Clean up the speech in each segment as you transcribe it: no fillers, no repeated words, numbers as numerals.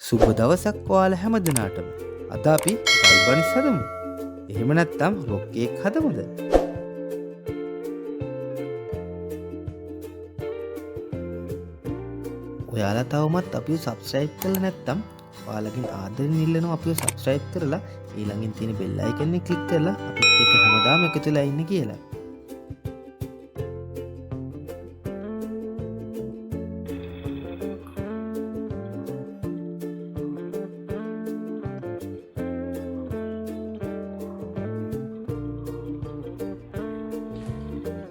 සුබ දවසක් ඔයාලා හැම දිනාටම. අද අපි ගල්බනිස් හදමු. එහෙම නැත්නම් රොක් කේක් හදමුද? ඔයාලා තවමත් අපිව subscribe කරලා නැත්නම් ඔයාලගෙන් ආදරෙන් ඉල්ලනවා අපිව subscribe කරලා ඊළඟින් තියෙන bell icon එක click කරලා අපිත් එක්ක හැමදාම එකතු වෙලා ඉන්න කියලා.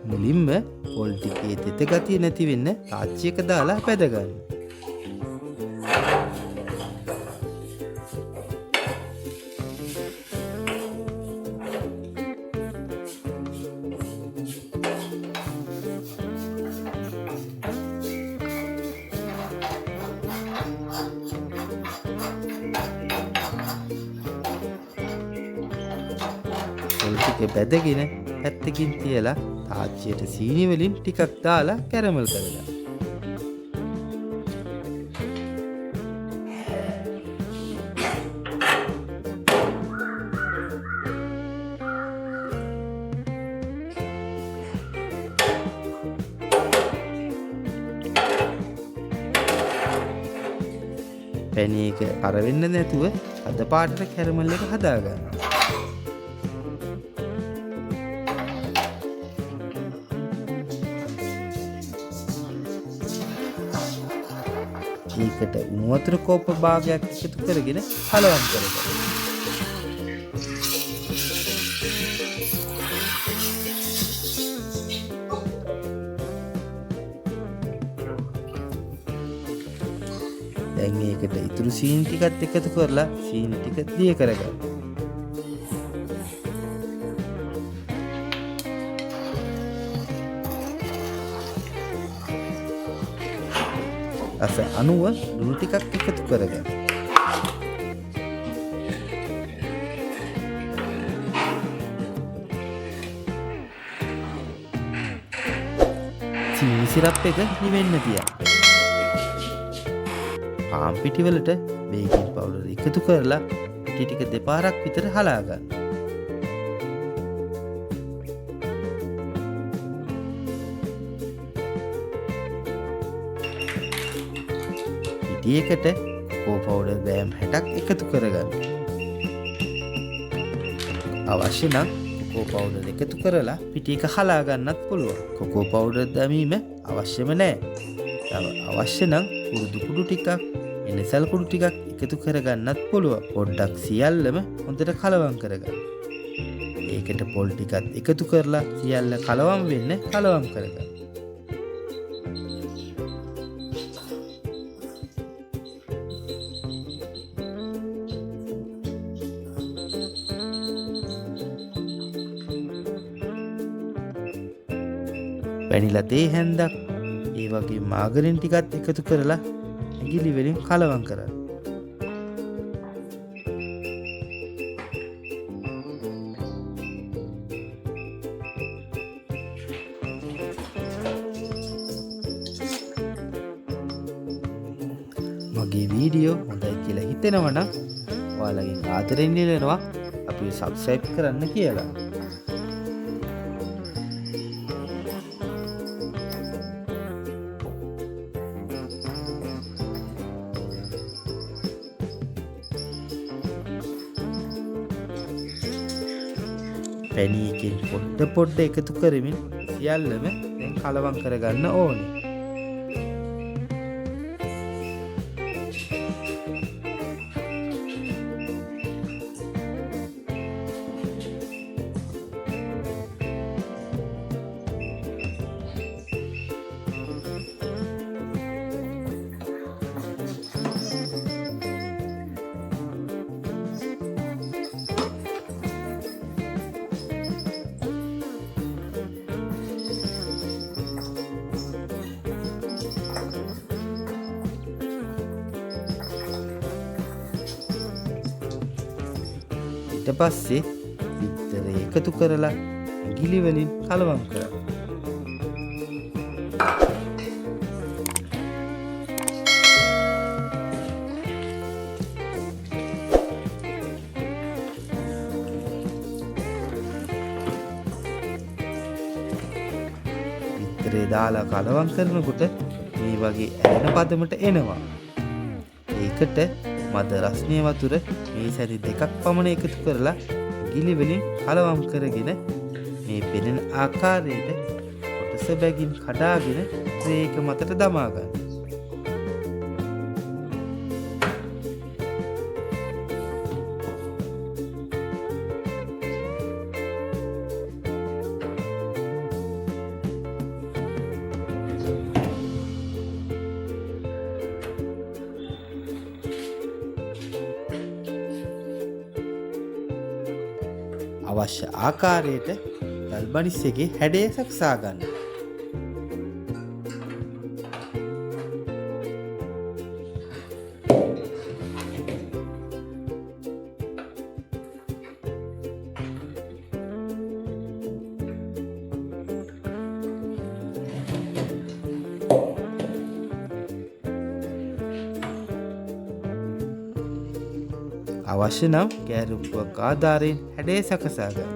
මුලින්ම පොල් ටිකේ තෙත ගතිය නැති වෙන්න තාච්චි එක දාලා පැද ගන්න. පොල් ටික පැදගෙන පැත්තකින් තියලා තාච්චියට සීනි වලින් ටිකක් දාලා කැරමල් කරගන්න. පැණි එක අර වෙන්න නැතුව අද පාටට කැරමල් එක හදාගන්න. ඒකට උණු වතුර කෝප්ප භාගයක් එකතු කරගෙන කලවම් කරගන්න. දැන් ඒකට ඉතුරු සීනි ටිකත් එකතු කරලා සීනි ටික දිය කරගන්න. අස අනුව ලුණු ටිකක් එකතු කරගන්න. චීනි සිරප් එක නිවෙන්න තියන්න. පාන් පිටි වලට බේකින් පවුඩර් එකතු කරලා පිටි ටික දෙපාරක් විතර හලා ගන්න. ඒකට කොකෝ පවුඩර් ග්‍රෑම් 60ක් එකතු කරගන්න. අවශ්‍ය නම් කොකෝ පවුඩර් එකතු කරලා පිටි එක හලා ගන්නත් පුළුවන්. කොකෝ පවුඩර් දැමීම අවශ්‍යම නැහැ. අවශ්‍ය නම් කුරුදු කුඩු ටිකක්, එළසල් කුඩු ටිකක් එකතු කරගන්නත් පුළුවන්. පොඩ්ඩක් සියල්ලම හොඳට කලවම් කරගන්න. ඒකට පොල් ටිකක් එකතු කරලා සියල්ල කලවම් වෙන්න කලවම් කරගන්න. වැනිලා තේ හැන්දක් ඒ වගේ මාගරින් ටිකත් එකතු කරලා ඇඟිලි වලින් කලවම් කරන්න. මගේ වීඩියෝ හොඳයි කියලා හිතෙනවා නම් ඔයාලගෙන් ආදරෙන් ඉල්ලනවා අපිව subscribe කරන්න කියලා. පැණි එකෙන් පොඩ්ඩ එකතු කරමින් සියල්ලම දැන් කලවම් කරගන්න ඕනේ. ඊට පස්සේ බිත්තර එකතු කරලා ඇඟිලි වලින් කලවම් කරන්න. ගින්දරේ දාලා කලවම් කරනකොට මේ වගේ ඇලෙන පදමට එනවා. ඒකට මද රස්නේ වතුර මේ සැරි 2ක් පමණ එකතු කරලා ගිලි වලින් කලවම් කරගෙන මේ පෙනෙන ආකාරයට කොටස බැගින් කඩාගෙන ට්‍රේ එක මතට දමා ගන්න. අවශ්‍ය ආකාරයට ගල්බනිස් එකේ හැඩය සකසා ගන්න. අවශ්‍ය නම් කෑරුප්පුවක් ආධාරයෙන් හැඩය සකසා ගන්න.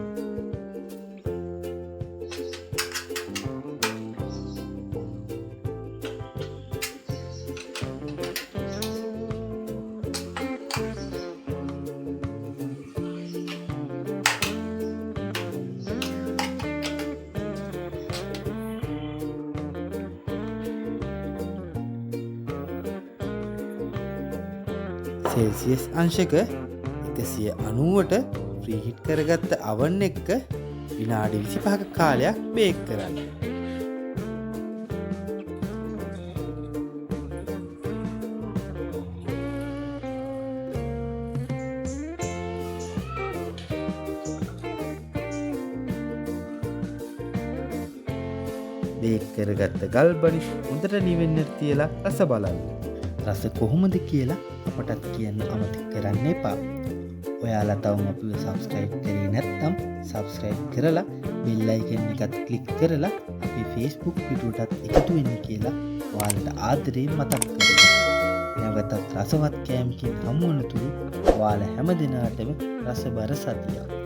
සෙල්සියස් අංශක 190ට ප්‍රීහීට් කරගත්ත අවන් එක්ක විනාඩි 25ක කාලයක් බේක් කරන්න. බේක් කරගත්ත ගල්බනිස් හොඳට නිවෙන්නට තියලා රස බලන්න. රස කොහොමද කියලා අපටත් කියන්න අමතක කරන්න එපා. ඔයාලා තවම අපිව සබ්ස්ක්‍රයිබ් කරේ නැත්නම් සබ්ස්ක්‍රයිබ් කරලා බෙල් අයිකන් එකත් ක්ලික් කරලා අපේ Facebook පිටුවටත් එකතු වෙන්න කියලා ඔයාලට ආදරයෙන් මතක් කරගන්න. නැවතත් රසවත් කෑමකින් හමු වන තුරු ඔයාලා හැම දිනාටම රසබර සතියක්.